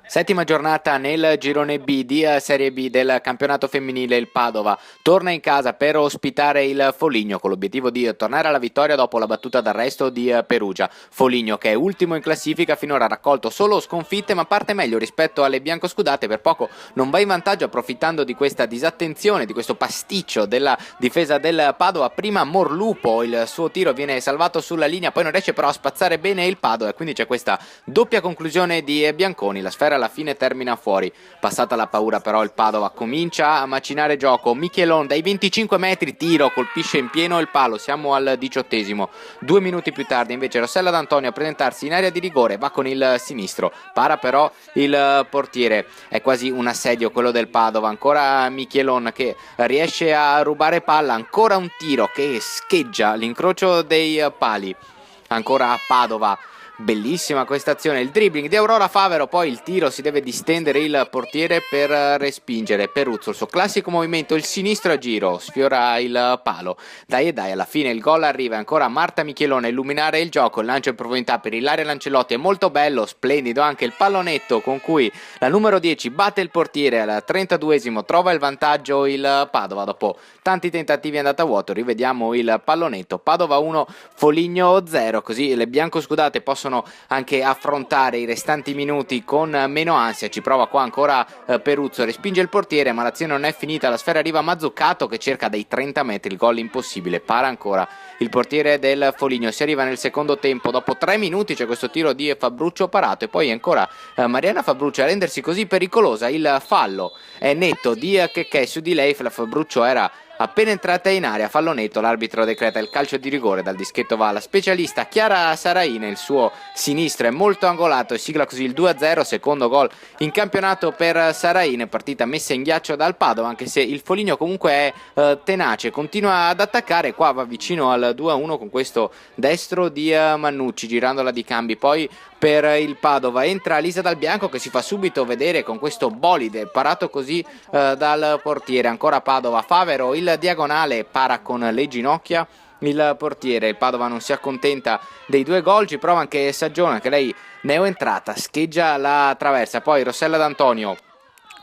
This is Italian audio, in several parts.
Settima giornata nel girone B di Serie B del campionato femminile. Il Padova torna in casa per ospitare il Foligno con l'obiettivo di tornare alla vittoria dopo la battuta d'arresto di Perugia. Foligno, che è ultimo in classifica, finora ha raccolto solo sconfitte ma parte meglio rispetto alle biancoscudate, per poco non va in vantaggio approfittando di questa disattenzione, di questo pasticcio della difesa del Padova. Prima Morlupo, il suo tiro viene salvato sulla linea, poi non riesce però a spazzare bene il Padova e quindi c'è questa doppia conclusione di Bianconi. La sfera alla fine termina fuori. Passata la paura però il Padova comincia a macinare gioco. Michelon dai 25 metri, tiro, colpisce in pieno il palo. Siamo al 18esimo. 2 minuti più tardi invece Rossella D'Antonio a presentarsi in area di rigore, va con il sinistro, para però il portiere. È quasi un assedio quello del Padova. Ancora Michelon che riesce a rubare palla, ancora un tiro che scheggia l'incrocio dei pali. Ancora Padova. Bellissima questa azione, il dribbling di Aurora Favero, poi il tiro, si deve distendere il portiere per respingere. Peruzzo, il suo classico movimento, il sinistro a giro, sfiora il palo. Dai, alla fine il gol arriva. Ancora Marta Michelone a illuminare il gioco, il lancio in profondità per Ilaria Lancellotti è molto bello, splendido anche il pallonetto con cui la numero 10 batte il portiere. Al 32esimo trova il vantaggio il Padova, dopo tanti tentativi è andata a vuoto. Rivediamo il pallonetto, Padova 1 Foligno 0, così le biancoscudate possono anche affrontare i restanti minuti con meno ansia. Ci prova qua ancora Peruzzo, respinge il portiere ma l'azione non è finita, la sfera arriva a Mazzucato che cerca dai 30 metri il gol impossibile. Para ancora il portiere del Foligno, si arriva nel secondo tempo, dopo 3 minuti c'è questo tiro di Fabruccio parato e poi ancora Mariana Fabruccio a rendersi così pericolosa. Il fallo è netto di Checchè su di lei, la Fabruccio era appena entrata in area, fallo netto, l'arbitro decreta il calcio di rigore. Dal dischetto va la specialista Chiara Saraina, il suo sinistro è molto angolato e sigla così il 2-0, secondo gol in campionato per Saraina. Partita messa in ghiaccio dal Padova, anche se il Foligno comunque è tenace, continua ad attaccare. Qua va vicino al 2-1 con questo destro di Mannucci, girandola di cambi. Poi per il Padova entra Lisa Dal Bianco che si fa subito vedere con questo bolide parato così dal portiere. Ancora Padova, Favero il diagonale, para con le ginocchia il portiere. Il Padova non si accontenta dei 2 gol, ci prova anche Saggiona che lei neoentrata scheggia la traversa. Poi Rossella D'Antonio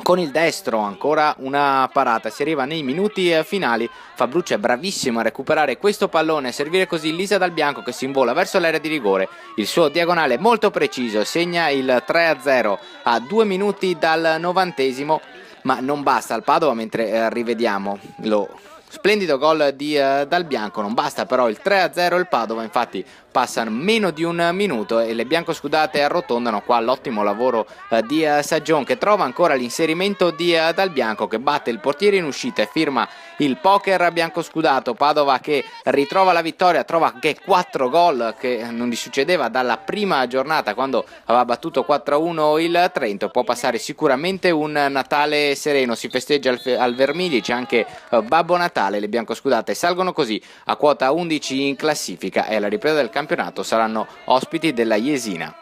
con il destro, ancora una parata, si arriva nei minuti finali. Fabruccio è bravissimo a recuperare questo pallone, a servire così Lisa Dal Bianco che si invola verso l'area di rigore. Il suo diagonale è molto preciso, segna il 3-0 a 2 minuti dal 90esimo, ma non basta al Padova, mentre rivediamo lo splendido gol di Dal Bianco. Non basta però il 3-0, il Padova infatti passa meno di un minuto e le biancoscudate arrotondano. Qua l'ottimo lavoro di Saggion che trova ancora l'inserimento di Dal Bianco che batte il portiere in uscita e firma il poker biancoscudato. Padova che ritrova la vittoria, trova anche 4 gol che non gli succedeva dalla prima giornata quando aveva battuto 4-1 il Trento. Può passare sicuramente un Natale sereno, si festeggia al Vermigli, c'è anche Babbo Natale. Le biancoscudate salgono così a quota 11 in classifica e alla ripresa del campionato saranno ospiti della Jesina.